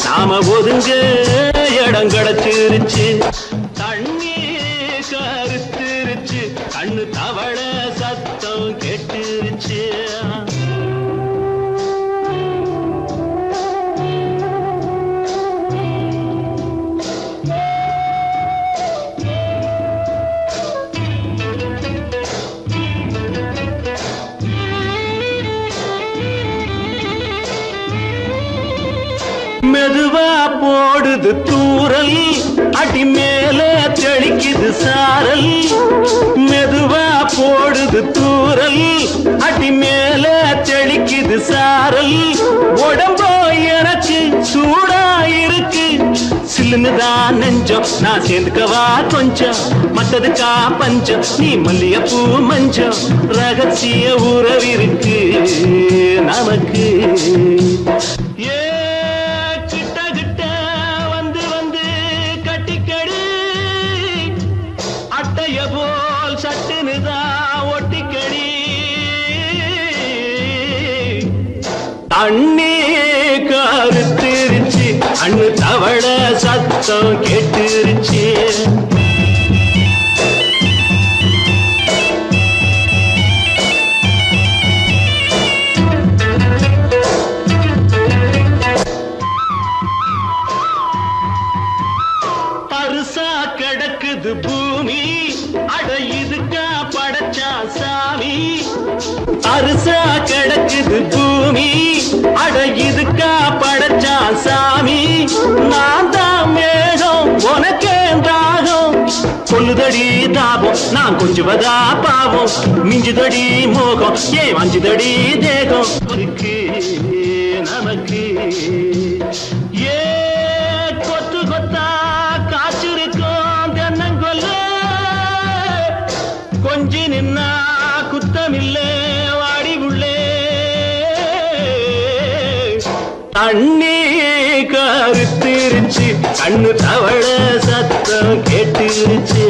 நாம ஒதுங்க இடம் கிடைச்சிருச்சு. தண்ணி கருத்துருச்சு, கண்ணு தவள சத்தம் கெட்டுருச்சு. மெதுவா போடுது தூரல், அடி மேல தெளிக்குது சாரல். மெதுவா போடுது தூரல், அடி மேல தெளிக்குது சாரல். உடம்போ எனக்கு சூடா இருக்கு, சில்லுன்னுதான் நெஞ்சம், நான் சேர்ந்துக்கவா கொஞ்சம். மத்ததுக்கா பஞ்சம், நீ மல்லிகைப்பூ மஞ்சம். ரகசிய உறவிருக்கு நமக்கு. போல் சட்டுனுதான் ஒட்டிக்கடி. தண்ணி கருத்துருச்சு, அண்ணு தவள சத்தம் கேட்டுருச்சு. பருசா கிடக்குது பூமி, அட இதுக்கா படைச்சா சாமி. அரிசா கிடக்குது பூமி, அட இதுக்கா படைச்சா சாமி. நான் தான் மேகம், உனக்கே தாகம். சொல்லுதடி தாபம், நான் கொஞ்சுவதா பாவம். மிஞ்சுதடி மோகம், ஏன் வஞ்சுதடி தேகம். நமக்கு ஏ கொத்து கொத்தா காய்ச்சிருக்கும் தென்னங்கொல்ல. கொஞ்சி நின்னா குத்தமில்லே வாடி உள்ளே. தண்ணி கருத்துருச்சு, கண்ணு தவள சத்தம் கேட்டுருச்சு.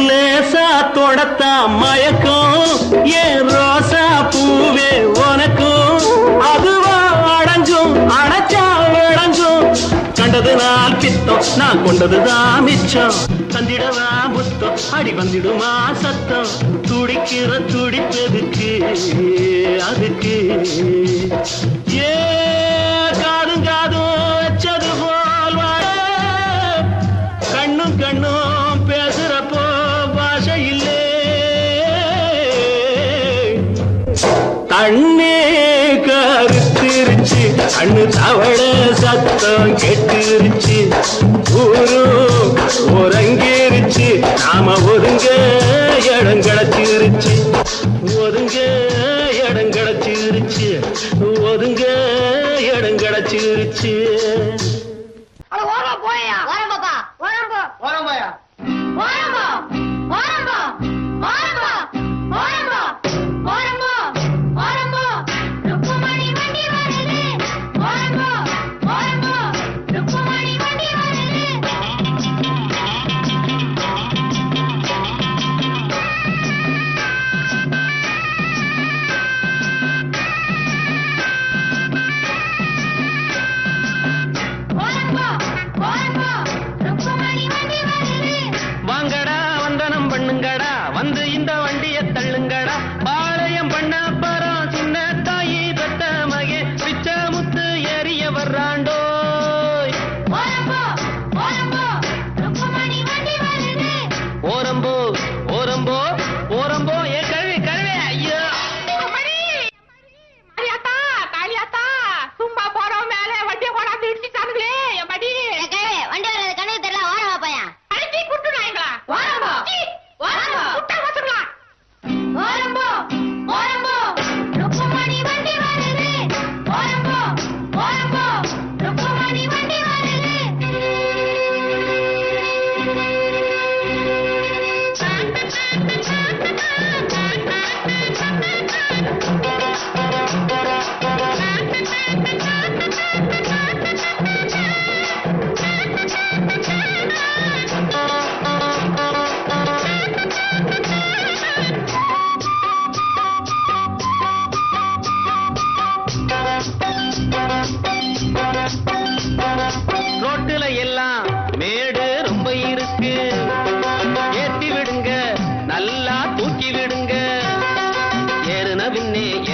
லேசா தொடத்தா மயக்கம், ஏன் ரோசா பூவே உனக்கும். அதுவா அடைஞ்சும் அடைச்சா விளைஞ்சும். கண்டது நாள் பித்தம், நான் கொண்டதுதான் மிச்சம். தந்திடவா புத்தம், அடி வந்திடுமா சத்தம். துடிக்கிற துடிப்பதுக்கு அதுக்கு. ஏ காதும் காதும் வச்சது போல் வாழ, கண்ணும் கண்ணும் பேசுறப்போ பாஷை இல்லே. தண்ணி கருத்துருச்சு, கண்ணு தவள சத்தம் கெட்டுருச்சு. ஊரு உறங்கிருச்சு, நாம ஒதுங்க இடம் கிடைச்சிருச்சு. ஒதுங்க இடம் கிடைச்சிருச்சு, ஒதுங்க இடம் கிடைச்சிருச்சு. Bora, bora, bora, bora.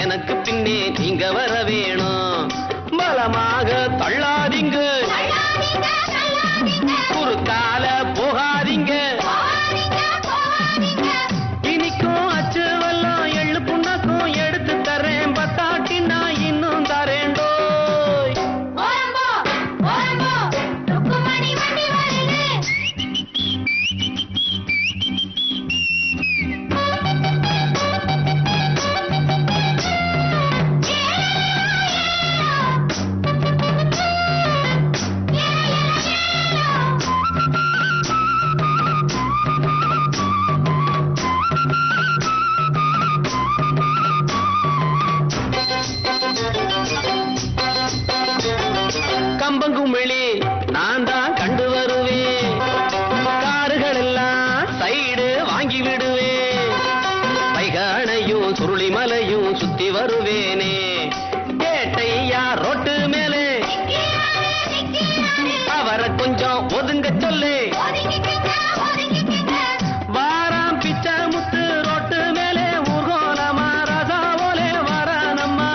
எனக்கு பின்னே நீங்க வர வேணும். பலமாக தள்ளாதீங்க, குறுக்கால போகாதீங்க. இனிக்கும் அச்சு வெல்லம் எள்ளு புண்ணாக்கும் எடுத்து தரேன். பத்தாட்டி நான் இன்னும் தரேண்டோ. கம்பங்குமிழி நான் தான் கண்டு வருவேன். காருகள் எல்லாம் சைடு வாங்கி விடுவேன். வைகானையும் சுருளிமலையும் சுத்தி வருவேனே. கேட்டையா ரோட்டு மேலே அவரை கொஞ்சம் ஒதுங்க சொல்லு. வாராம் பிச்சை முத்து ரோட்டு மேலே ஊர்கோலமா ரசா போலே வரானம்மா.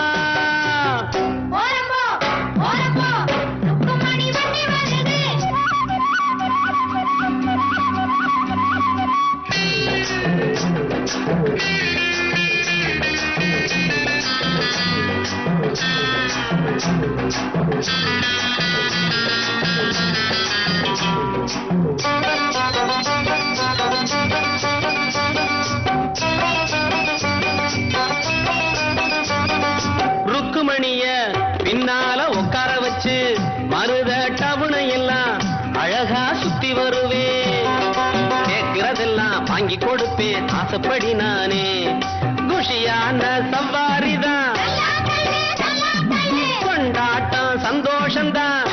ருக்குமணிய பின்னால உட்கார வச்சு மருத டவுனை எல்லாம் அழகா சுத்தி வருவேன். கேட்கிறதெல்லாம் வாங்கி கொடுப்பேன் ஆசைப்படி நானே. குஷியான சவாரிதான், கொண்டாட்டம் சந்தோஷம்தான்.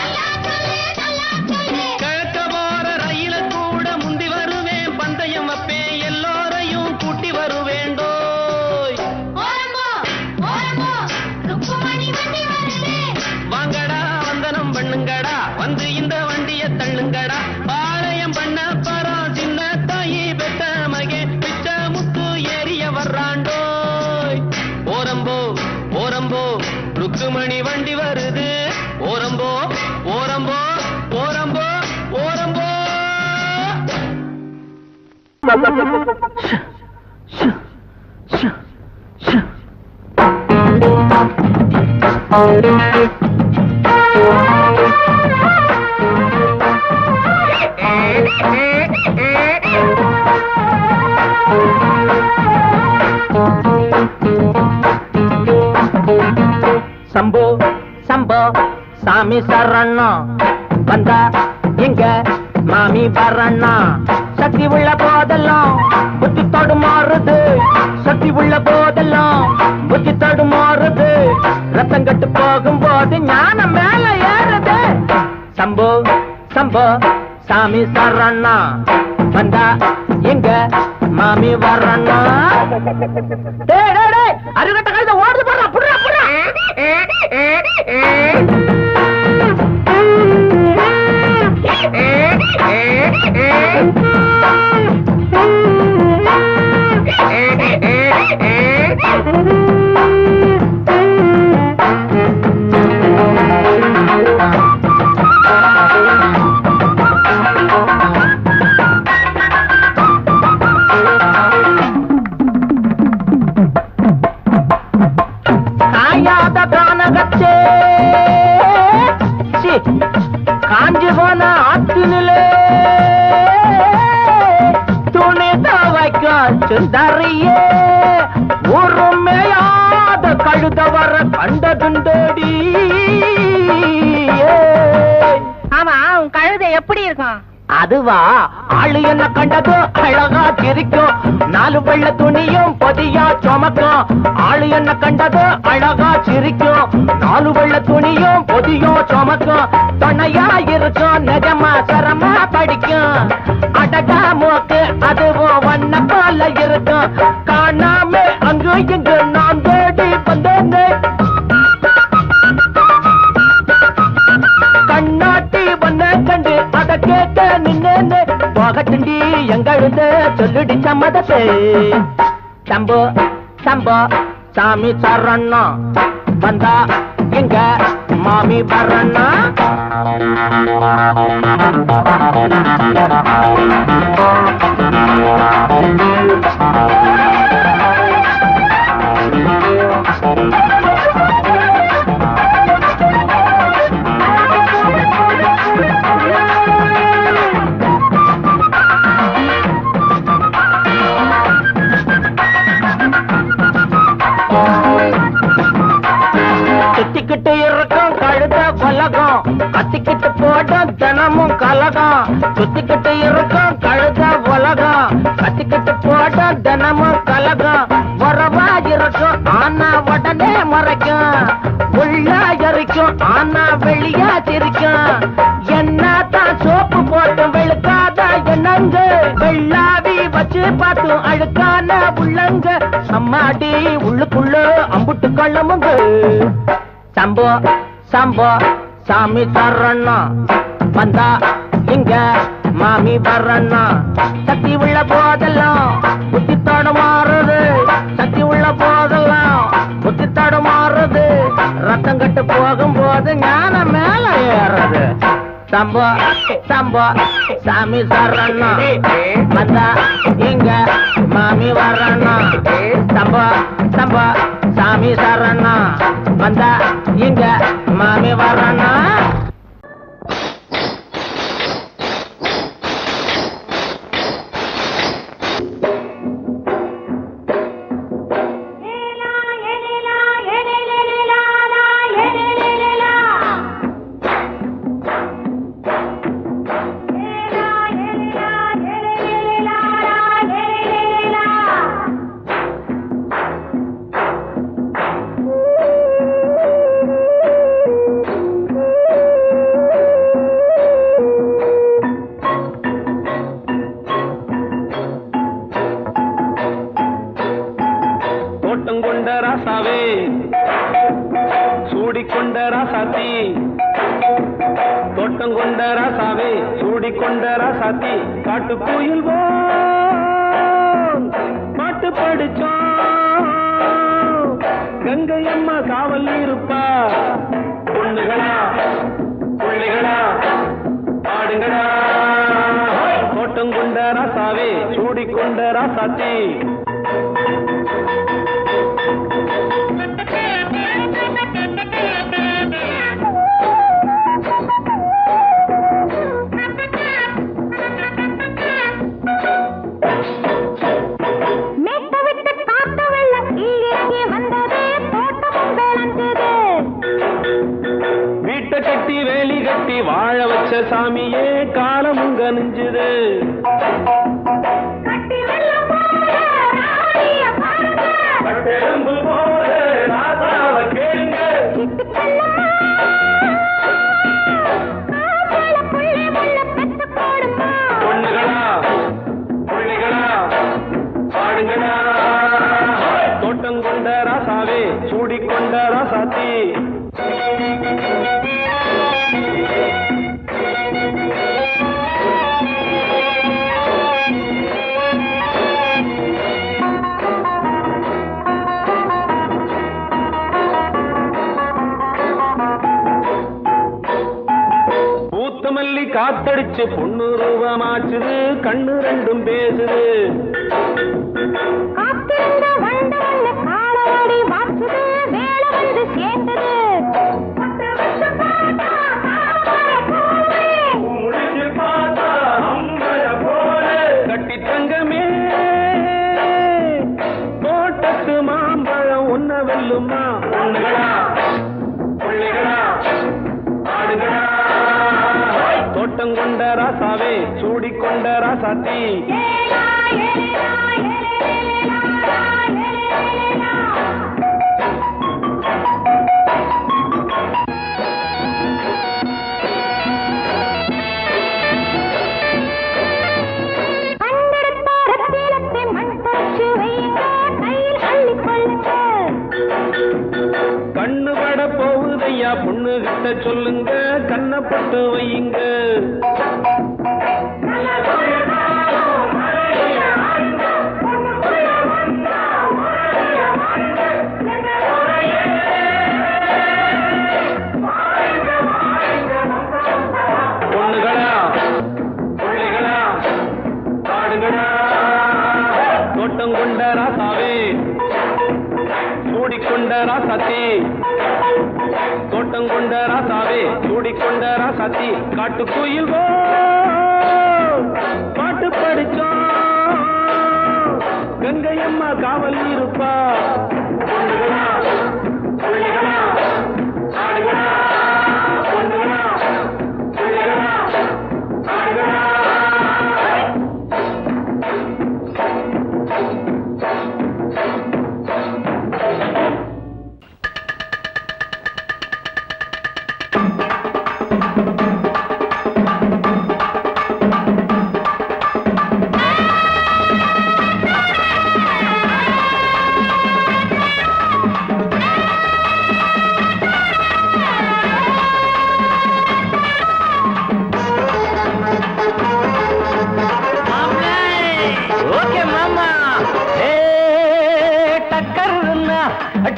கிழக்க போற ரயில கூட முந்தி வருவேன். பந்தயம் வைப்பேன், எல்லோரையும் கூட்டி வருவேண்டோ. வாங்கடா வந்தனம் பண்ணுங்கடா, வந்து இந்த வண்டிய தள்ளுங்கடா. பாளையம் பண்ண பரம் சின்ன தாயி பெத்த மகே பிச்ச முத்து ஏறிய வர்றாண்டோ. ஓரம்போ ஓரம்போ ருக்குமணி வண்டி வருது. ஓரம்போ ஓரம்போ ஓரம்போ ஓரம்போ. சம்போ சம்போ சாமி சரணம் வந்தா எங்க மாமி வரண்ணா. சக்தி உள்ள போதெல்லாம் புத்தி தடுமாறுது. சக்தி உள்ள போதெல்லாம் புத்தி தடுமாறுது. ரத்தம் கட்டு போகும்போது ஞானம் மேல ஏறுது. சம்போ சம்போ சாமி சரணா வந்தா எங்க மாமி வரண்ணா. அருகட்ட கழுத ஓடுது போடுறா புடுறா புடுறா. காயாத கானகச்சே காஞ்சி போன ஆத்தினிலே துணி துவைக்க சுந்தரியே. உருமையாத கழுத வர கண்டதுண்டடி. ஆமா உன் கழுதை எப்படி இருக்கும்? அதுவா ஆளு என்ன கண்டது அழகா சிரிக்கும். 4 வெள்ள துணியும் பொதியா சுமக்கும். ஆளு என்ன கண்டது அழகா சிரிக்கும். 4 வெள்ள துணியும் பொதியும் சுமக்கும். துணையா இருக்கும் நிஜமா சரமா படிக்கும். அடகா மூக்கு அதுவும் வண்ண போல இருக்கும். காணாம அங்கு இங்கு நான் தேடி வந்தேன். கண்ணாட்டி வந்த கண்டு அத கேட்க நின்னேன்னு போகட்டுண்டி எங்கழுத சொல்லுடி சம்மதத்தை. சம்போ சம்போ சாமி சரணம் வந்தா எங்க மாமி வரண்ணா சுத்திக்கிட்டு இருக்கும் கழுத கொலகம் கத்திக்கிட்டு போடும் தினமும் கலகம் சுத்திக்கிட்டு இருக்கும் கழுத உலகம் கத்திக்கிட்டு போடும் தினமும் கலகம் உறவா இருக்கும் ஆனா உடனே மறைக்கும் உள்ளா எரிக்கும் ஆனா வெளியா சிரிக்கும் என்னதான் சோப்பு போட்டு வெளுக்காத என்னங்க வெள்ளாவி வச்சு பார்த்தும் அழுக்கான உள்ளங்க அம்மாடி உள்ளுக்குள்ள அம்புட்டு கொள்ளமுங்க சம்போ சம்போ சாமி சரணம் வந்தா இங்க மாமி வரணும் சக்தி உள்ள போதெல்லாம் புத்தி தடுமாறுது சக்தி உள்ள போதெல்லாம் புத்தி தடுமாறுது ரத்தம் கட்டு போகும்போது ஞானம் மேல ஏறுது சம்போ சம்போ சாமி சரணம் வந்தா இங்க மாமி வரணும் சம்போ சம்போ சாமி சரணம் வந்தா இங்க மாமி வரணும் காட்டுக்குயில் பாட்டு படிச்சோம் கங்கை அம்மா காவல் இருப்பா பொண்ணுகளா பிள்ளைகளா ஆடுங்களா தோட்டம் கொண்ட ராசாவே சூடிக்கொண்ட ராசாத்தி வாழ வச்ச சாமியே காலமுங்க நெஞ்சுது பொண்ணுகளா பிள்ளைகளா பாடுங்களா தோட்டம் கொண்ட ராசாவே சூடிக்கொண்ட ராசாத்தி காத்தடிச்சு பொண்ணு ரூபமாச்சுது கண்ணு ரெண்டும் பேசுது கட்டி தங்கமே தோட்டத்து மாம்பழம் ஒன்ன வெல்லுமா பொண்ணுகளா பிள்ளைகளா ஆடுகளா தோட்டம் கொண்ட ராசாவே சூடிக்கொண்ட ராசாத்தி கண்ணு பட போகுதையா பொண்ணு கிட்ட சொல்லுங்க கண்ணப்பட்டு வையுங்க சூடிக்கொண்ட ராசாத்தி தோட்டம் கொண்ட ராசாவே சூடிக்கொண்ட ராசாத்தி காட்டுக்குயில் பாட்டு படிச்சோம் கங்கையம்மா காவல் இருப்பா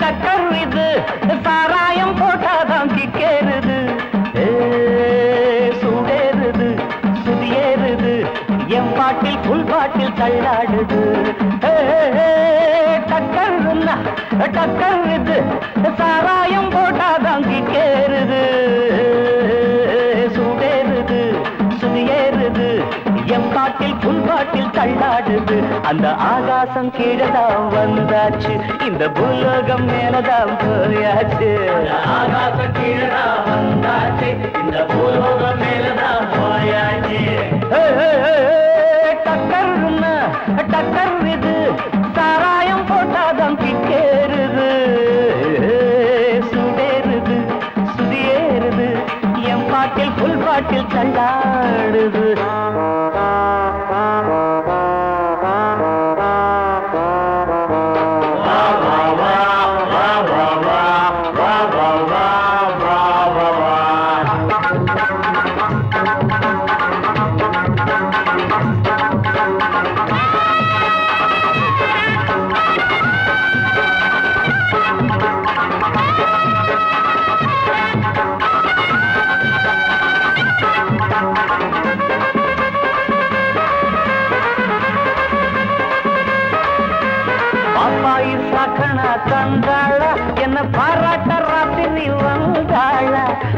டக்கர் இது சாராயம் போட்டாதான் கிக்கேறுது சூடேறுது சுதியேறுது என் பாட்டில் புல் பாட்டில் தள்ளாடுது டக்கர் இது சாராயம் போட்டாதான் கிக்கேறுது சூடேறுது சுதியேறுது என் பாட்டில் புல் பாட்டில் தள்ளாடுது அந்த ஆகாசம் கீழதான் வந்தாச்சு இந்த பூலோகம் மேலதான் போயாச்சு ஆகாசம் கீழதான் வந்தாச்சு இந்த பூலோகம் மேலதான் போயாச்சு டக்கர் இது சாராயம் போட்டாதான் கிக்கேறுது சுடேறுது சுதியேறுது என் பாட்டில் புல் பாட்டில் தள்ளாடுது தந்தாள என்ன பாராட்ட ராத்திரி வந்தாள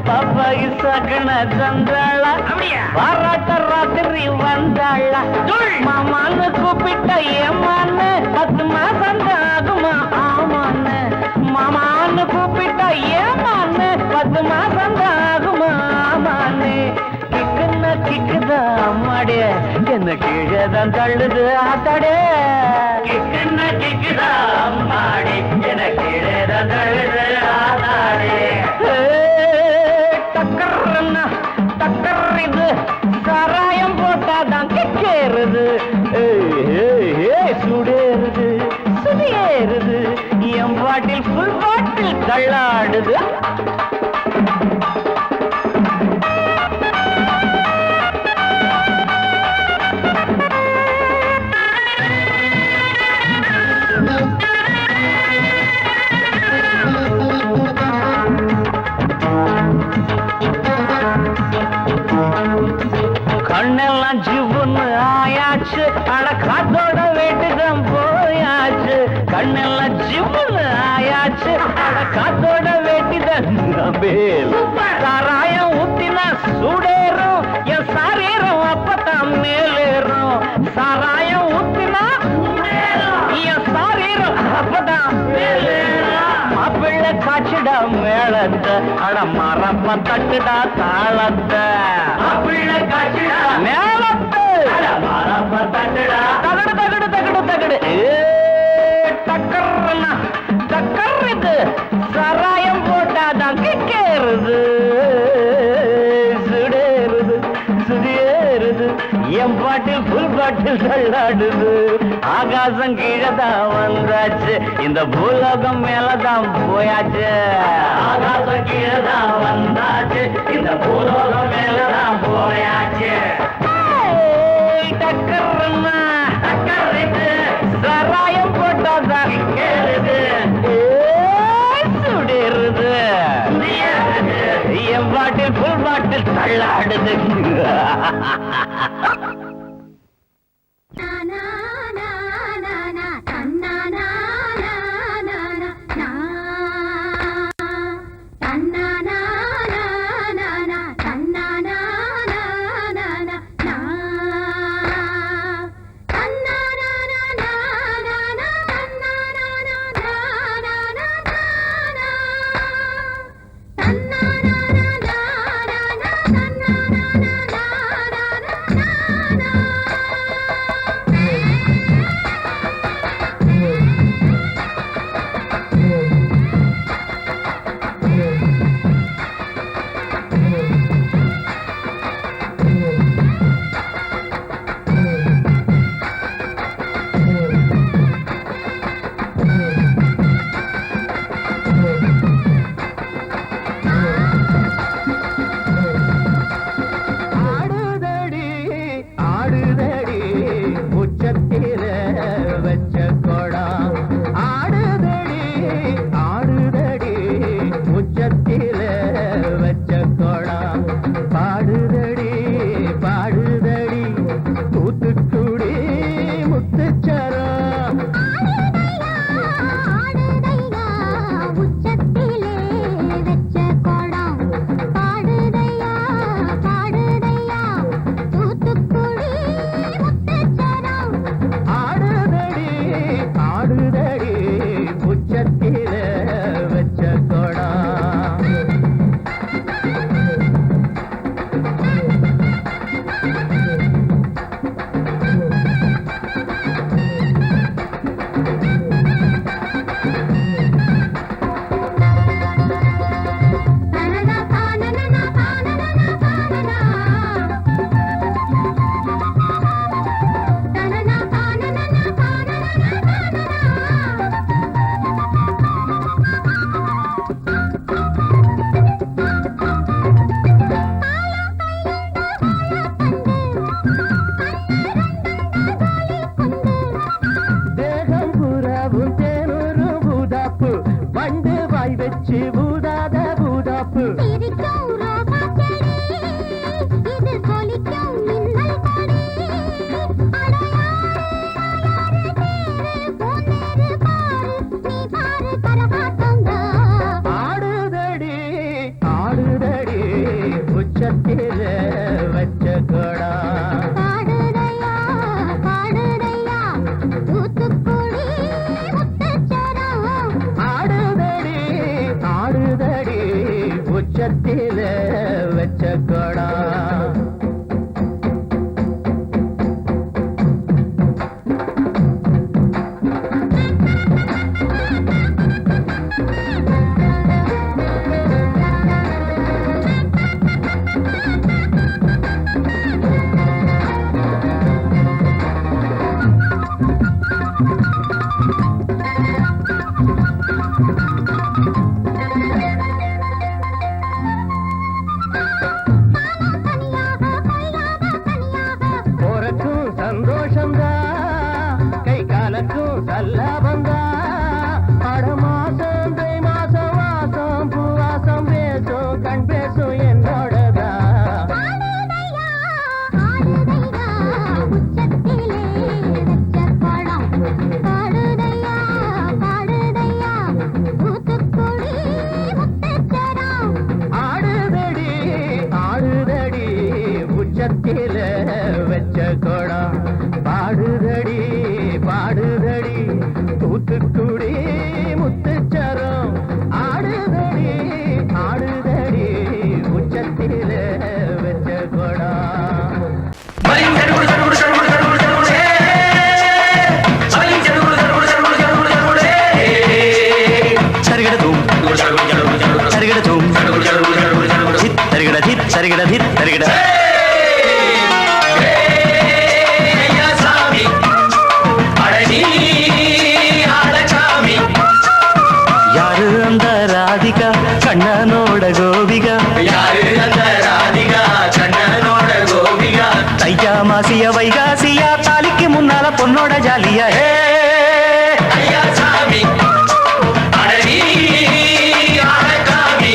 பாப்பாயி சகன தந்தாள பாராட்ட ராத்திரி வந்தாள மாமான்னு கூப்பிட்ட ஏமான்னு 10 மாசம் ஆகுமா ஆமான்னு மாமான்னு கூப்பிட்ட ஏமான்னு 10 மாசம் ஆகுமா ஆமான்னு கிக்குன்னா கிக்குதா அம்மாடே என்ன கீழேதான் தள்ளுது ஆத்தாடே கிக்குன்னா கிக்குதா அம்மாடே என்ன கீழேதான் தள்ளுது ஆத்தாடே டக்கர் இது சாராயம் போட்டாதான் கிக்கேறுது சுடேறுது சுதியேறுது என் பாட்டில் புல் பாட்டில் தள்ளாடுது கண்ணெல்லாம் ஜிவுன்னு ஆயாச்சு அட காத்தோட வேட்டுதான் போயாச்சு கண்ணெல்லாம் ஜிவுன்னு ஆயாச்சு அட காத்தோட வேட்டுதான் சாராயம் ஊத்தினா சூடேறும் என் சாரீரம் அப்பதான் மேலேறும் சாராயம் ஊத்தினா என் சாரீரம் அப்பதான் மேலேறும் மாப்பிள்ளை காய்ச்சிடா மேளத்தை அட மரப்ப தட்டுடா தாளத்தை மாப்பிள்ளை காய்ச்சிடா மேளத்தை அட மரப்ப தட்டுடா தகடு தகடு தகடு தகடு டக்கர் இது சாராயம் போட்டாதான் கிக்கேறுது சுடேறுது சுதியேறுது என் பாட்டில் புல் பாட்டில் தள்ளாடுது ஆகாசம் கீழதான் வந்தாச்சு இந்த பூலோகம் மேலதான் போயாச்சு ஆகாசம் கீழதான் வந்தாச்சு இந்த பூலோகம் மேலதான் போயாச்சு டக்கர்னா டக்கர் இது சாராயம் போட்டாதான் கேளுது சுடேறுது என் பாட்டில் புல் பாட்டில் தள்ளாடுது na na na na na na na na na பார்த்து வாய் வச்சு ஊதாத ஊதாப்பு ஆடுதடி ஆடுதடி உச்சத்தில வச்ச கொடா ஆடுதடி ஆடுதடி உச்சத்தில வச்ச கொடா போறக்கும் சந்தோஷந்தா கை காலக்கும் சல்லாபந்தா அட மாசம் தை மாசம் வாசம் பூவாசம் பேசும் கண் பேசும் என்னோடதா ஆடுதடி ஆடுதடி உச்சத்தில வச்ச கொடா பாடுதடி பாடுதடி தூத்துக்குடி முத்துச்சரம் ஆடுதடி ஆடுதடி உச்சத்தில வச்ச கொடா யாரு அந்த ராதிகா கண்ணனோட கோபிகா யாரு அந்த ராதிகா கண்ணனோட கோபிகா தையா மாசிய வைகாசியா தாலிக்கு முன்னால பொண்ணோட ஜாலியா ஐயா சாமி அடனி ஆடகாமி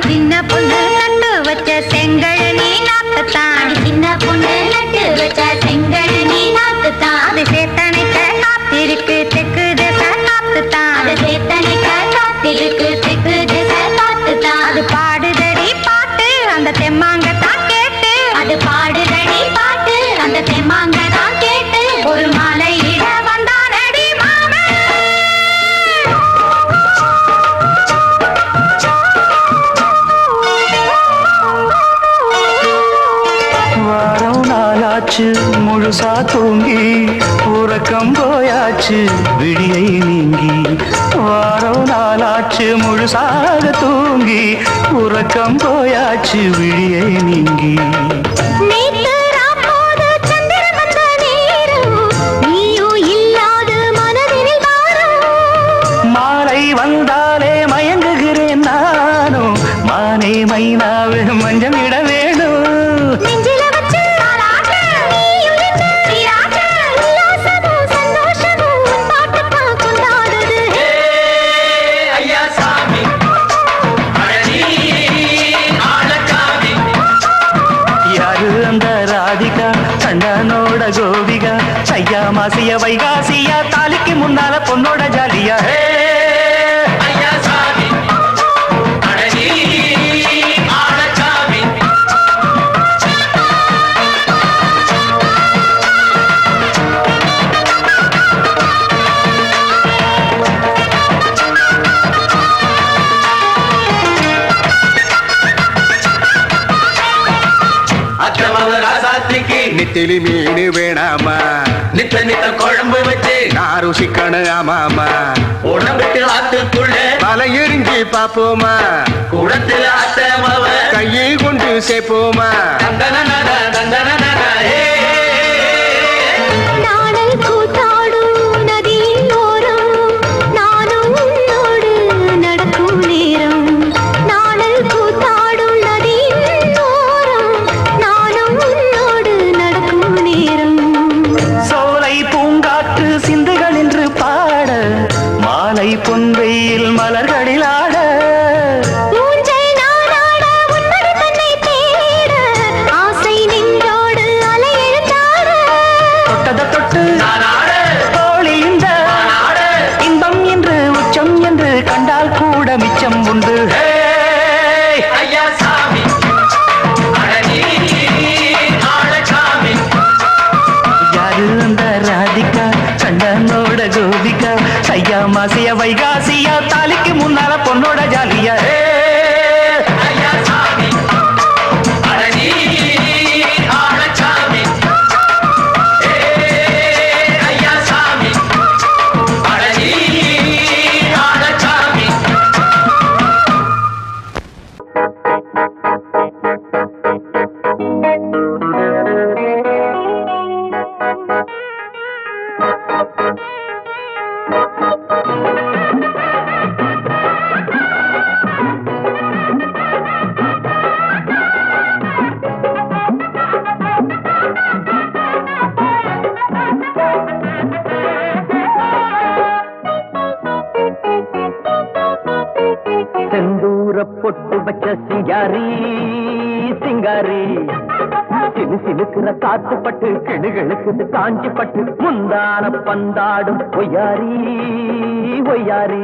சின்ன பொண்ணு நட்டு வச்ச செங்கல் நீ நாத்துத்தான் சின்ன பொண்ணு நட்டு வச்ச செங்கல் நீ நாத்துத்தான் அது சேத்தனைக்க காத்திருக்கு தெற்கு திசை காத்துத்தான் அது சேத்தனைக்க காத்திருக்கு தெற்கு திசை காத்துத்தான் அது பாடுதடி பாட்டு அந்த தெம்மாங்கத்தான் கேட்டு அது பாடுதடி பாட்டு அந்த தெம்மாங்கத்தான் கேட்டு ஒரு மாலையிட வந்தானடி மாமன் வாரம் நாளாச்சு முழுசா தூங்கி உறக்கம் போயாச்சு விடியை நீங்கி வாரம் நாளாச்சு முழுசாக தூங்கி உறக்கம் போயாச்சு விடியை நீங்கி மாலை வந்தாலே மயங்குகிறேன் நானும் மானே மைனாவே மஞ்சள் இட வேணும் ஐயா சாமி அடனி ஆடகாமி யாரு அந்த ராதிகா கண்ணனோட கோபிகா ஐயா மாசிய வைகாசியா தாலிக்கு முன்னால பொண்ணோட ஜாலியா ஐயா சாமி அடனி ஆடகாமி அக்கிரம ராசாத்திக்கு நெத்திலி மீன் வேணாமா நித்த நித்த குழம்பு வச்சு நான் ருசிக்கணும் ஆமாமா உடம்பிட்டு ஆத்துக்குள்ள பல எரிஞ்சு பாப்போமா குடத்துல அத்தமவ கையை கொண்டு சேர்ப்போமா தந்தன தந்தன நாடல் கூத்தாடும் நதியின் ஓரம் நானும் உன்னோடு நடக்கும் நேரம் நாடல் கூத்தாடும் ஒய்யாரி சிங்காரி சிலு சிலுக்குற காத்து பட்டு கிளுகிழுக்குது காஞ்சி பட்டு முந்தான பந்தாடும் ஒய்யாரி ஒய்யாரி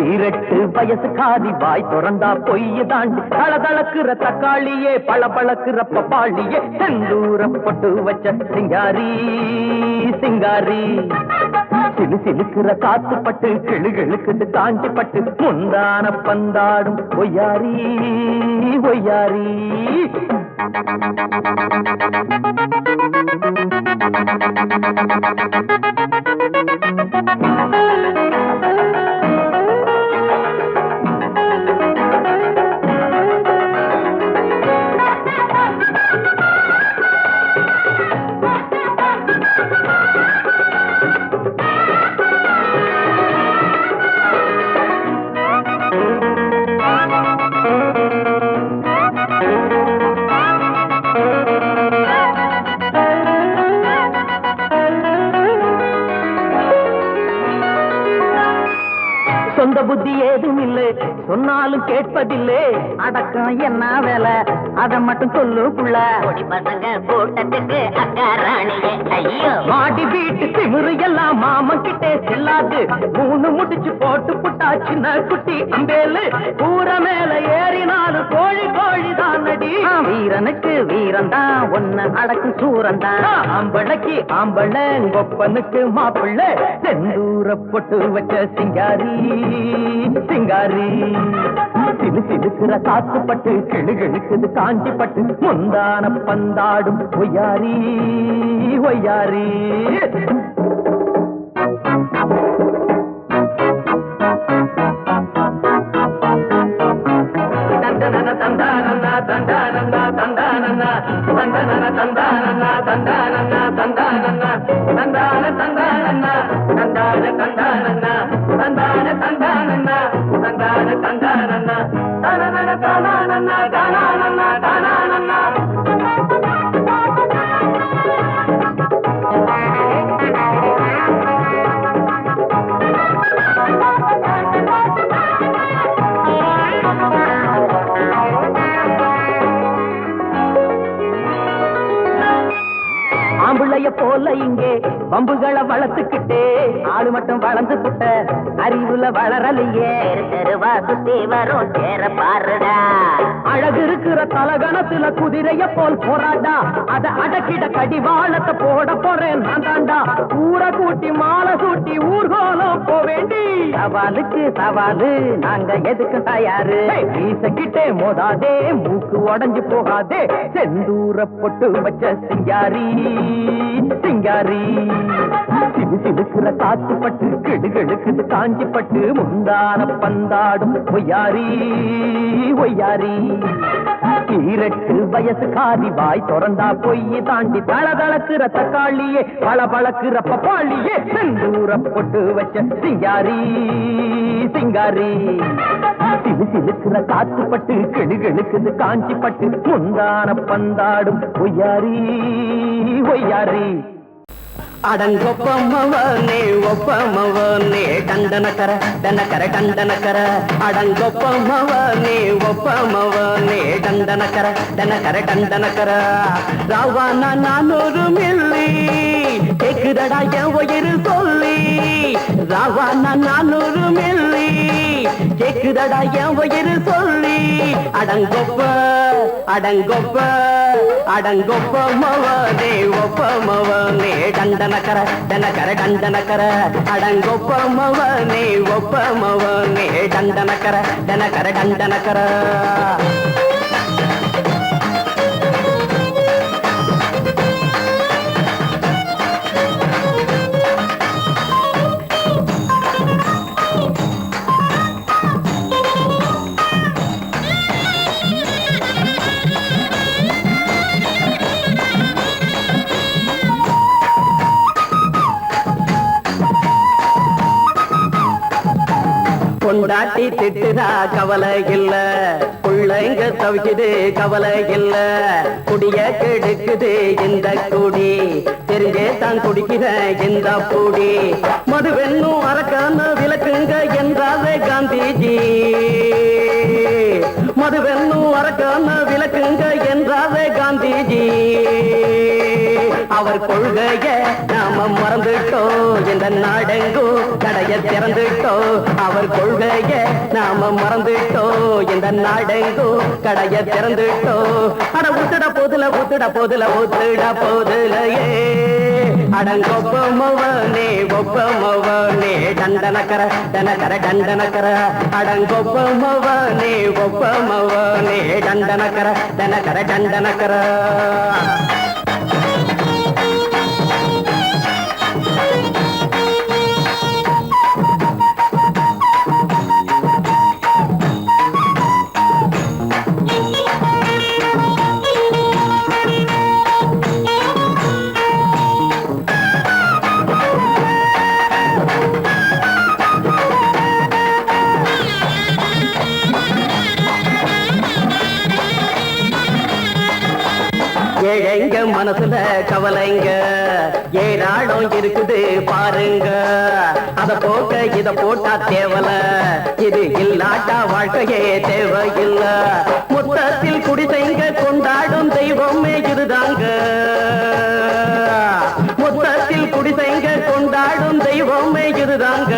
ஈரட்டு வயசு காதி வாய் திறந்தா பொய்ய தாண்டி தளதளக்குற தக்காளியே பளபளக்குற பப்பாளியே செந்தூரப்பட்டு வச்ச சிங்காரி சிங்காரி சிலு சிலுக்குற காத்து பட்டு கிளுகிழுக்குது காஞ்சி பட்டு முந்தான பந்தாடும் ஒய்யாரி ஒய்யாரி சொந்த புத்தி ஏதும் இல்லை சொன்னாலும் கேட்பதில்லை அடக்கம் என்ன வேலை அதை மட்டும் சொல்லுக்குள்ள பசங்க கூட்டத்துக்கு அக்கா ராணியே ஐயோ மாடி வீட்டு திமிரு எல்லாம் மாமன் கிட்டே செல்லாது மூணு முடிச்சு போட்டு புட்டா சின்ன குட்டி அம்பேலு கூற மேல ஏறினாலும் கோழி கோழி தான் அடி வீரனுக்கு வீரன்தான் ஒன்னு அடக்கும் சூரன்தான் ஆம்பளைக்கு ஆம்பளை கொப்பனுக்கு மாப்பிள்ளை செந்தூர பொட்டு வச்ச சிங்காரி சிங்காரி சிலு சிலுக்குற காத்து பட்டு கிளுகிழுக்குது காஞ்சி பட்டு முந்தான பந்தாடும் ஒய்யாரி ஒய்யாரி தந்தன தந்தானன்னா தந்தானன்னா தந்தானன்னா தந்தன தந்தானன்னா தந்தானன்னா தந்தானன்னா தந்தான தந்தானன்னா தந்தான தந்தானன்னா தந்தான தந்தானன்னா தந்தான தந்தானன்னா தனன தானனன்னா தானனன்னா தானனன்னா ஆம்புளைய போல இங்கே பம்புகளை வளர்த்துக்கிட்டே ஆளு மட்டும் வளர்ந்து புட்ட அறிவுல வளரலையே தெருவா சுத்தி வரும் சேர பாருடா அழகு இருக்கிற தலகணத்துல குதிரைய போல் போராடா அத அடக்கிட கடிவாளத்தை போட போறேன் நான் தாண்டா ஊரை கூட்டி மாலை சூட்டி ஊர்கோலம் போவேண்டி சவாலுக்கு சவாலு நாங்க எதுக்கு தயாரு வீசக்கிட்டே மோதாதே மூக்கு உடஞ்சு போகாதே செந்தூர பொட்டு வச்ச சிங்காரி சிங்காரி சிலு சிலுக்குற காத்து பட்டு கிடுகிடுக்குது காஞ்சி பட்டு முந்தான பந்தாடும் ஒய்யாரி ஒய்யாரி ஈரட்டு வயசு காதி வாய் திறந்தா பொய்ய தாண்டி தளதளக்குற தக்காளியே பளபளக்குற பப்பாளியே செந்தூர பொட்டு வச்ச சிங்காரி சிங்காரி சிலு சிலுக்குற காத்து பட்டு கிடுகிடுக்குது காஞ்சி பட்டு முந்தான பந்தாடும் ஒய்யாரி ஒய்யாரி அடங்கொப்பமவனே ஒப்பமவனே டண்டனக்கர டனக்கர டண்டனக்கர அடங்கொப்பமவனே ஒப்பமவனே டண்டனக்கர டனக்கர டண்டனக்கர ராவானா 400 மில்லி கேக்குதடா என் உயிர் சொல்லி ராவானா 400 மில்லி கேக்குதடா என் உயிர் சொல்லி அடங்கொப்ப அடங்கொப்ப அடங்கொப்பமவனே ஒப்பமவனே டண்டனக்கர டனக்கர டண்டனக்கர அடங்கொப்பமவனே ஒப்பமவனே டண்டனக்கர டனக்கர டண்டனக்கர பொண்டாட்டி திட்டுதா கவலை இல்ல புள்ளைங்க தவிக்குது கவலை இல்ல குடிய கெடுக்குது இந்த குடி தெரிஞ்சே தான் குடிக்கிற இந்த பூடி மதுவென்னும் அரக்கான விளக்குங்க என்றாரே காந்திஜி மதுவென்னும் அரக்கான விளக்குங்க என்றாரே காந்திஜி. அவர் கொள்கைய நாம மறந்துட்டோம், இந்த நாடெங்கும் கடைய திறந்துட்டோம். அவர் கொள்கைய நாம மறந்துட்டோம், இந்த நாடெங்கும் கடைய திறந்துட்டோம். அட ஊத்துட போதுல ஊத்துட போதுல ஊத்துட போதுலையே அடங்கொப்பமவனே ஒப்பமவனே டண்டனக்கர டனக்கர டண்டனக்கர அடங்கொப்பமவனே ஒப்பமவனே டண்டனக்கர டனக்கர டண்டனக்கர. ஏழைங்க மனசுல கவலைங்க ஏராளம் இருக்குது பாருங்க. அத போக்க இத போட்டா தேவல, இது இல்லாட்டா வாழ்க்கையே தேவையில்ல. மொத்தத்தில் குடிசைங்க கொண்டாடும் தெய்வமே இதுதாங்க. மொத்தத்தில் குடிசைங்க கொண்டாடும் தெய்வமே இதுதாங்க.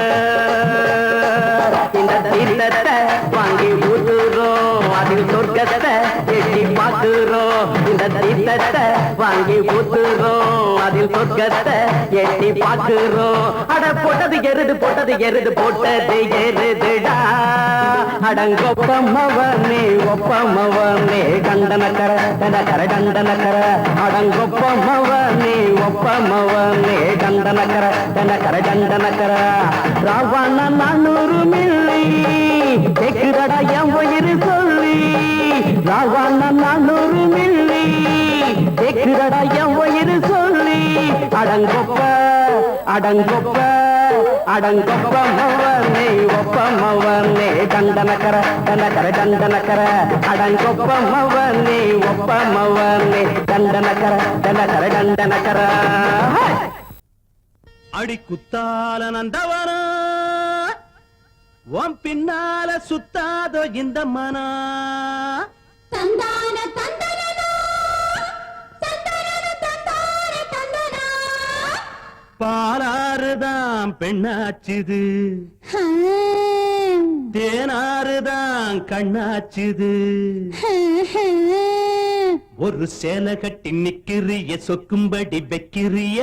இந்த தீர்த்தத்தை வாங்கி ஊத்துறோம், அதில் சொர்க்கத்தை எட்டி பார்க்கிறோம். இந்த தீர்த்தத்தை வாங்கி ஊத்துறோம், அதில் சொர்க்கத்தை எட்டி பார்க்கிறோம். அட போட்டது எருது போட்டது எருது போட்டது எருதுடா அடங்கொப்பமவனே ஒப்பமவனே கண்டனக்கர டனக்கர டண்டனக்கர அடங்கொப்பமவனே ஒப்பமவனே கண்டனக்கர டனக்கர டண்டனக்கர. ராவண 400 மில்லி கேக்குதடா என் உயிர் சொல்லி. ராவண 400 மில்லி கேக்குதடா என் உயிர் சொல்லி. அடங்கொப்ப அடங்கொப்ப அடங்கொப்பமவனே ஒப்பமவனே டண்டனக்கர டனக்கர டண்டனக்கர அடங்கொப்பமவனே ஒப்பமவனே டண்டனக்கர டனக்கர டண்டனக்கர. அடி குத்தால நந்தவன உன் பின்னால சுத்தாதோ இந்த மனா. தந்தான தந்தனனா தந்தனன தந்தான தந்தனா. பாலாறுதான் பெண்ணாச்சுது, தேனாறுதான் கண்ணாச்சுது. ஒரு சேலை கட்டி நிக்கிறிய சொக்கும்படி வைக்கிறிய.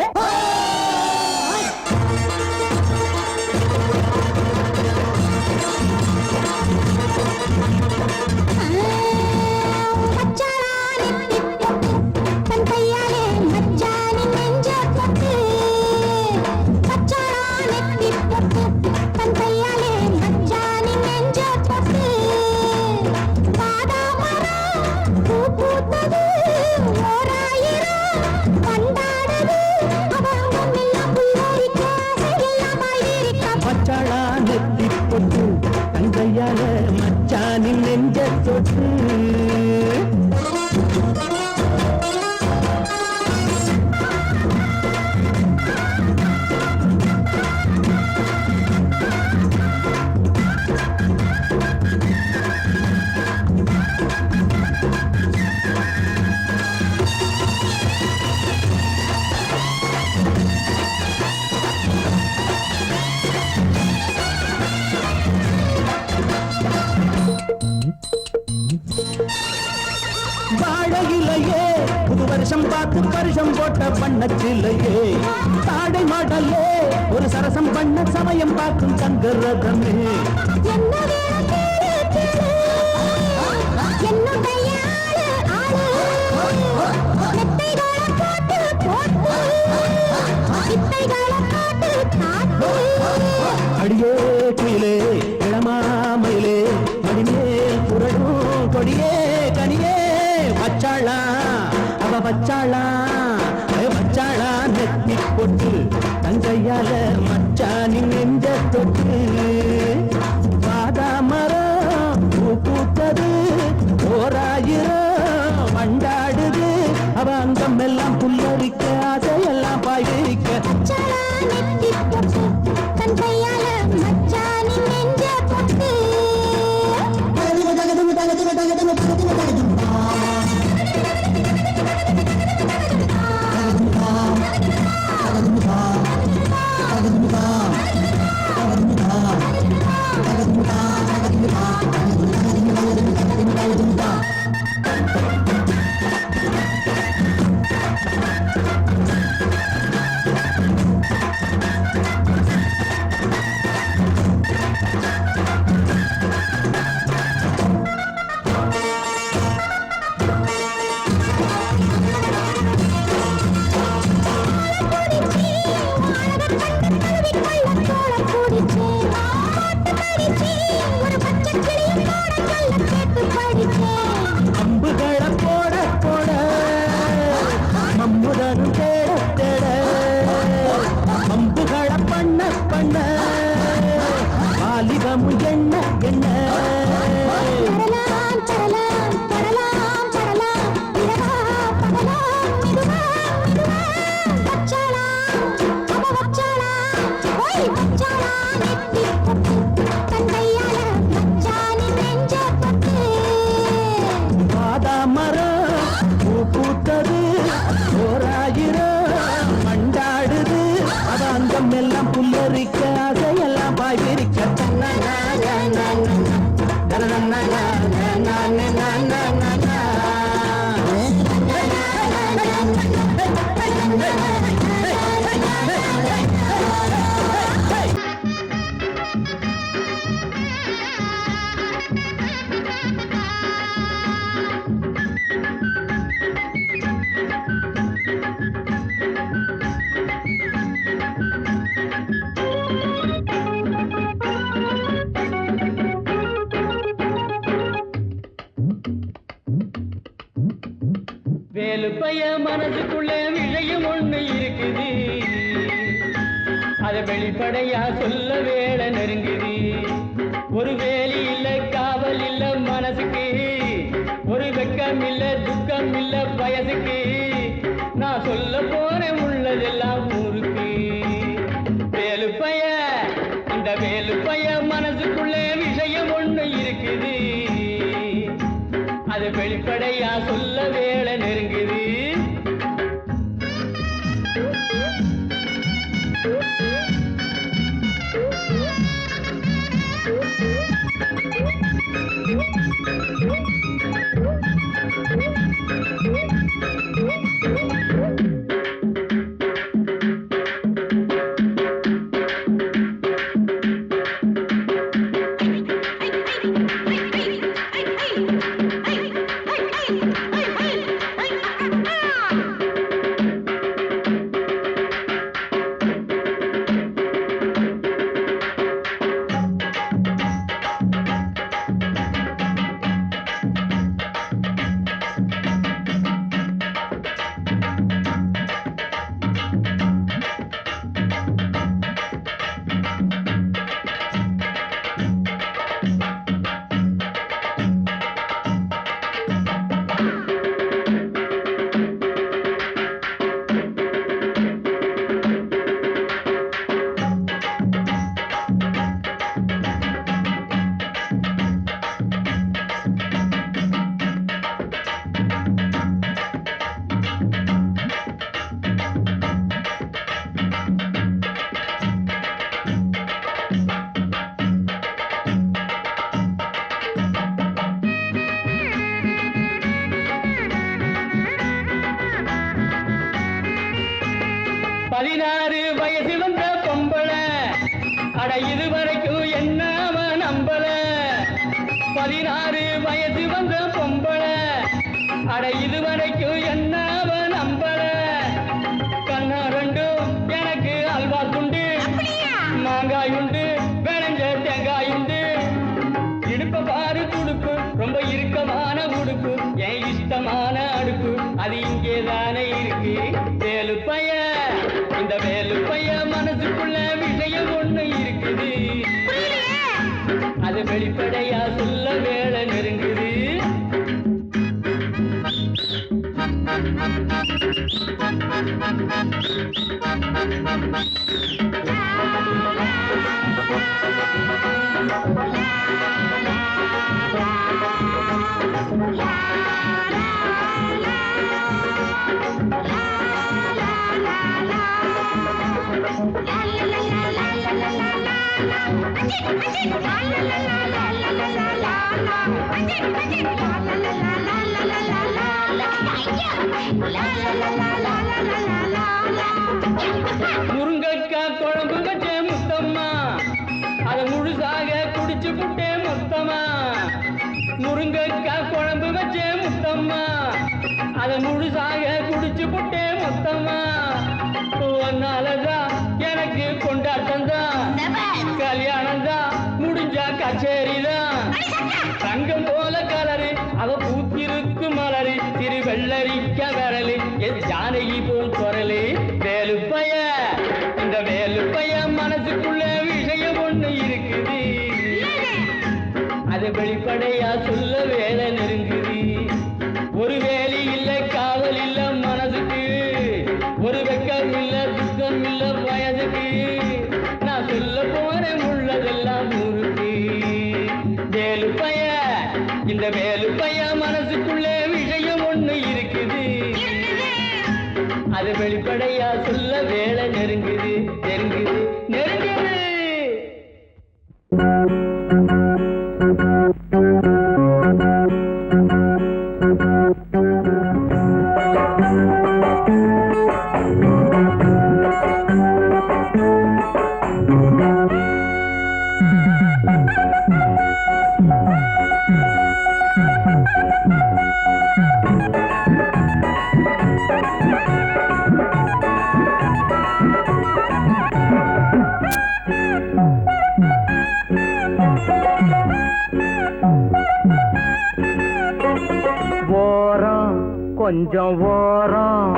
தங்கையால மச்சானின் நெஞ்ச தொட்டு. வாழையிலையே புது வருஷம் பார்த்து வருஷம் போட்ட பண்ணச்சிலையே. தாடை மாடலே ஒரு சரசம் பண்ண சமயம் பார்க்கும் சங்கரதமே. அடியே குயிலே இளமாமயிலே மடிமேல் புரடும் கொடியே கனியே. வச்சாளா அவ வச்சாளா வச்சாளா நெத்தி போட்டு தங்கையால மச்சானின் நெஞ்ச தொட்டு. வாதாமரம் பூ பூத்தது ஓராயிரம் வண்டாடுது. அவ அங்கம் எல்லாம் புல்லரிக்க ஆசையெல்லாம் பாய்விரிக்க. தங்கையால மச்சானின் நெஞ்ச தொட்டு. வேலு பைய மனசுக்குள்ள விஷயம் ஒண்ணு இருக்குது, அத வெளிப்படையா சொல்ல வேலை நெருங்குது. ஒரு வேலி இல்ல காவல் இல்ல மனசுக்கு, ஒரு வெக்கம் இல்ல துக்கம் இல்ல வயசுக்கு, நான் சொல்ல போறேன் உள்ளதெல்லாம் ஊருக்கு. வேலு பைய, இந்த வேலு பைய மனசுக்குள்ள விஷயம் ஒண்ணு இருக்குது, அது வெளிப்படையா சொல்ல வேலை நெருங்குது. வெளிப்படையா சொல்ல வேலை நெருங்குது. முருங்கக்காய் குழம்பு வச்சே முத்தம்மா, அதை முழுசாக குடிச்சு புட்டே மொத்தமா. முருங்கக்காய் குழம்பு வச்சே முத்தம்மா, அதை முழுசாக குடிச்சு புட்டே மொத்தமா. ஒன்னாலதான் எனக்கு கொண்டாட்டம் தான், கல்யாணம் தான் முடிஞ்சா கச்சேரிதான். தங்கம் போல கலரு அவ பூத்திருக்கு மலரு, திரு வெள்ளரிக்க வரலு என் ஜானகி போல் குரலு. வேலு பைய, இந்த வேலு பைய மனசுக்குள்ள விஷயம் ஒண்ணு இருக்குது, அது வெளிப்படையா சொல்ல வேலை நெருங்குது. ஒரு வேலி இல்ல காவல் இல்ல மனசுக்கு, ஒரு வெக்கம் இல்ல துக்கம் இல்ல வயதுக்கு, நான் சொல்ல போறேன் உள்ளதெல்லாம் ஊருக்கு. வேலு பைய, இந்த வேலு பைய மனசுக்குள்ள விஷயம் ஒண்ணு இருக்குது, அது வெளிப்படையா சொல்ல வேலை நெருங்குது நெருங்குது நெருங்குது. கொஞ்சம் ஓரம்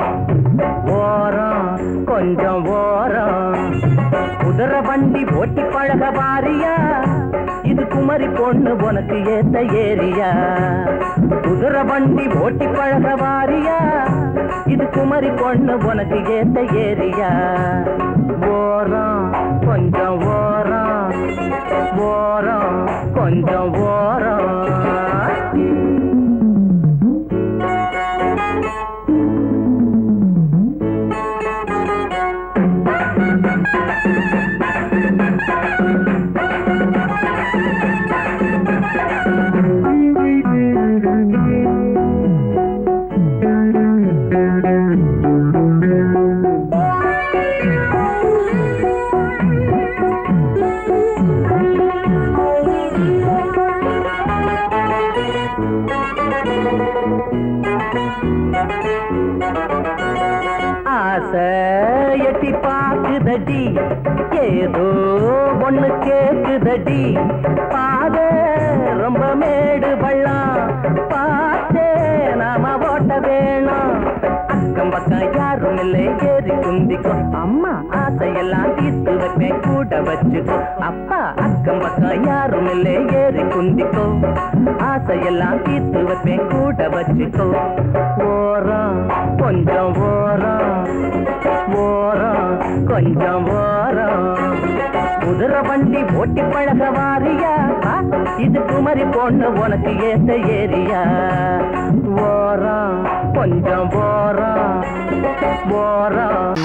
ஓரம் கொஞ்சம் ஓரம் குதிரை வண்டி ஓட்டி பழக வாரியா இது குமரி பொண்ணு உனக்கு ஏத்த ஏரியா குதிரை வண்டி ஓட்டி பழக வாரியா இது குமரி பொண்ணு உனக்கு ஏத்த ஏரியா ஓரம் கொஞ்சம் ஓரம் ஓரம் கொஞ்சம் ஓரம் எட்டி பாக்குதடி ஏதோ ஒண்ணு கேக்குதடி பாத ரொம்ப மேடு பள்ளம் பார்த்தே நாம ஓட்ட வேணும் அக்கம் பக்கம் யாரும் இல்லை ஏறி குந்திக்கோ அம்மா ஆசையெல்லாம் தீர்த்து வைப்பேன் கூட வச்சுக்கோ அப்பா அக்கம் பக்கம் யாரும் இல்லை ஏறி குந்திக்கோ ஆசையெல்லாம் தீர்த்து வைப்பேன் கூட வச்சுக்கோ ஓரம் கொஞ்சம் ஓரம் ஓரம் கொஞ்சம் ஓரம் குதிரை வண்டி ஓட்டி பழக வாரியா இது குமரி பொண்ணு உனக்கு ஏத்த ஏரியா ஓரம் கொஞ்சம் ஓரம் ஓரம்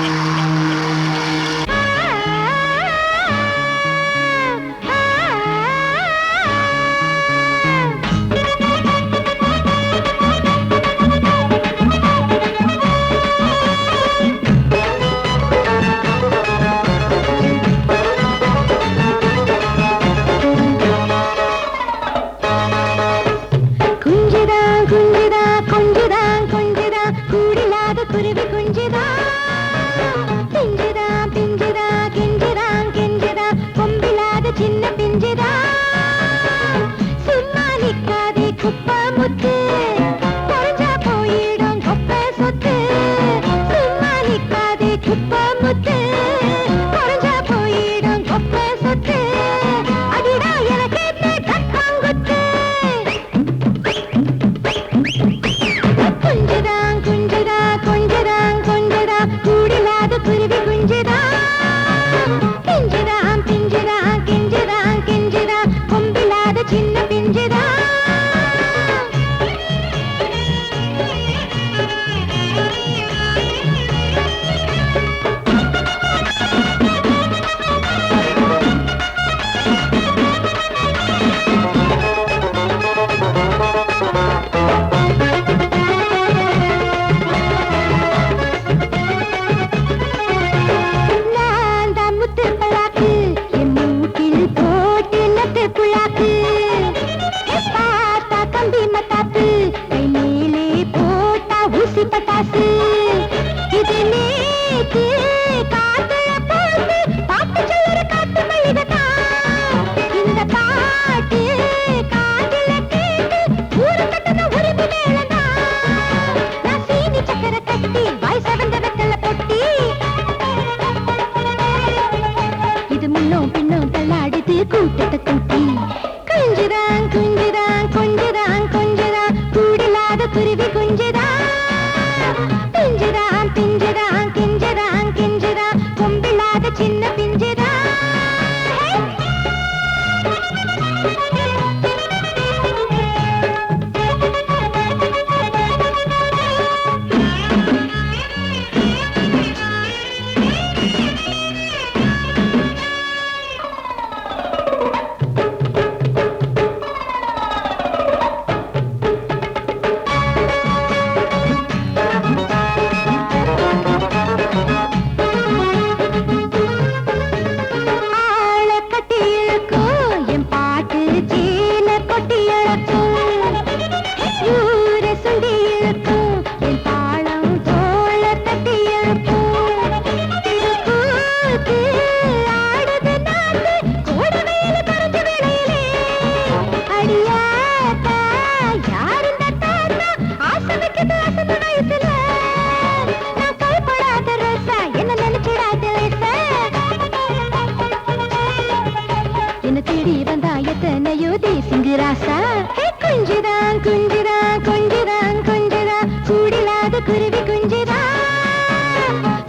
குஞ்சுதான் குஞ்சுதான் கொஞ்சுதான் கொஞ்சுதான் கூடிலாத குருவி குஞ்சுதான்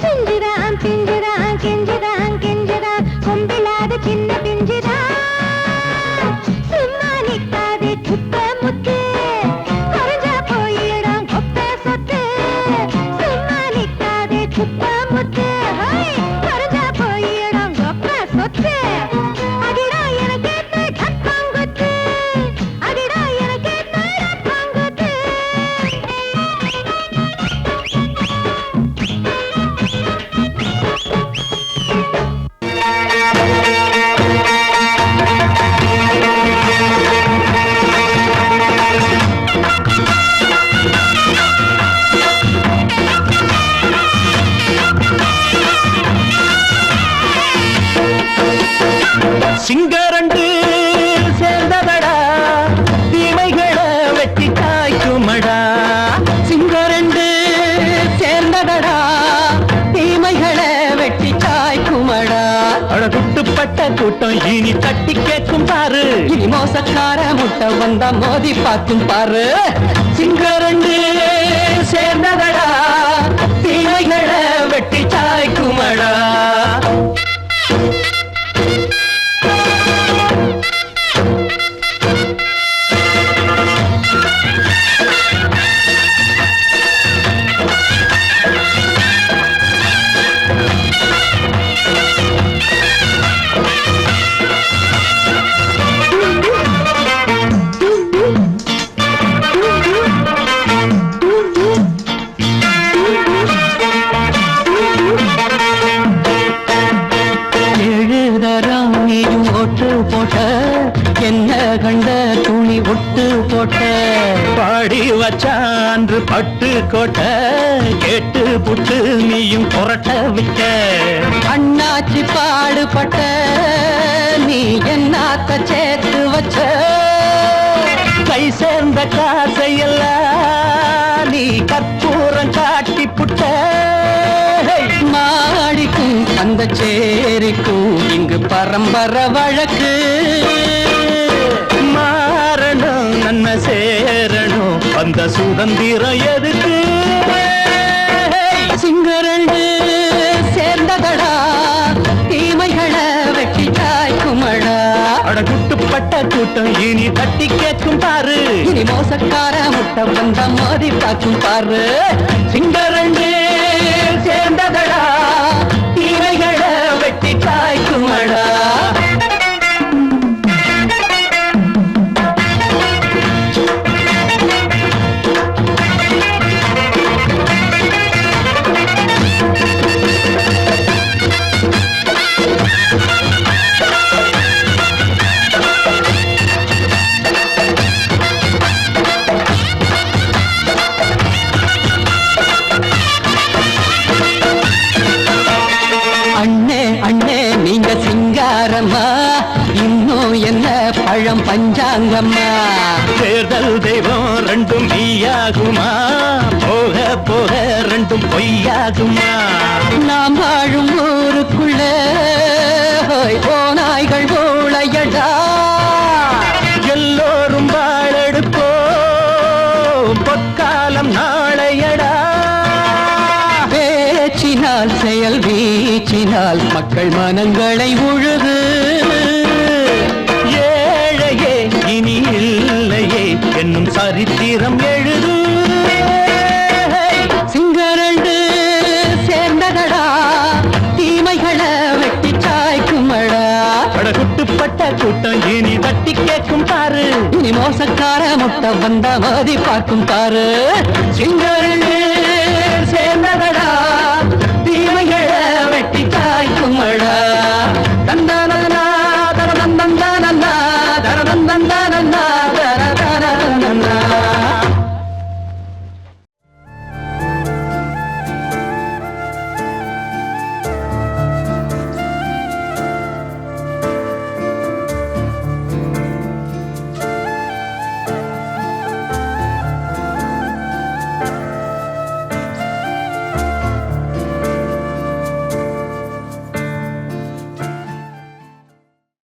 பிஞ்சுதான் பிஞ்சுதான் கெஞ்சுதான் கெஞ்சுதான் கொம்பிலாத சின்ன பிஞ்சுதான் சும்மா நிக்காதே குப்ப முத்து கரைஞ்சா போயிடும் கொப்ப சொத்து சும்மா நிக்காதே குப்ப முத்து கரைஞ்சா போயிடும் கொப்ப சொத்து அடிடா எனக்கு கப்பாங்குத்து அடிடா எனக்கு கப்பாங்குத்து சிங்கரண்டு சேர்ந்ததடா தீமைகளை வெட்டி காய்க்குமடா சிங்கரண்டு சேர்ந்ததடா தீமைகளை வெட்டி காய்க்குமடா அழகுட்டுப்பட்ட கூட்டம் இனி தட்டி கேட்கும் பாரு இனி மோசக்கார முட்டை வந்தா மோதி பார்க்கும் பாரு சிங்கரண்டு சேர்ந்ததடா தீமைகளை வெட்டி காய்க்குமடா என்ன கண்ட துணி ஒட்டு போட்ட பாடி வச்சான்று பட்டு கோட்ட கேட்டு புட்டு நீயும் புரட்ட விட்ட அண்ணாச்சி பாடுபட்ட நீ என்னாத்த சேர்த்து வச்ச கை சேர்ந்த காசையெல்லாம் நீ கற்பூரம் காட்டி புட்ட மாடிக்கும் அந்த சேரிக்கும் இங்கு பரம்பரை வழக்கு மாறணும் நன்மை சேரணும் அந்த சுதந்திரம் எதுக்கு சிங்கரண்டு சேர்ந்ததடா தீமைகளை வெட்டி காய்க்குமடா அடகுட்டுப்பட்ட கூட்டம் இனி தட்டி கேட்கும் பாரு இனி மோசக்கார முட்டை வந்த மோதி பார்க்கும் பாரு சிங்கரண்டு சேர்ந்ததடா தீமைகளை வெட்டி காய்க்குமடா சிங்காரம்மா இன்னும் என்ன பழம் பஞ்சாங்கம்மா தேர்தல் தெய்வம் ரெண்டும் மெய்யாகுமா போக போக ரெண்டும் பொய்யாகுமா நாம் வாழும் ஊருக்குள்ள போனாய்கள் ஊழையடா எல்லோரும் வாழெடுப்போ பொற்காலம் நாளையடா பேச்சினால் செயல் வீச்சினால் மக்கள் மனங்களை உழுது ஏழையே இனி இல்லையே என்னும் சரித்திரம் எழுது சிங்கரண்டு சேர்ந்ததடா தீமைகளை வெட்டி சாய்க்குமடா அடகுட்டுப்பட்ட கூட்டம் இனி தட்டி கேட்கும் பாரு இனி மோசக்கார முட்டை வந்த மோதி பார்க்கும் பாரு சிங்கரண்டு சேர்ந்ததடா தீமைகளை வெட்டி காய்க்குமடா தந்தானா தரதந்தந்தானா தரதந்தந்தானா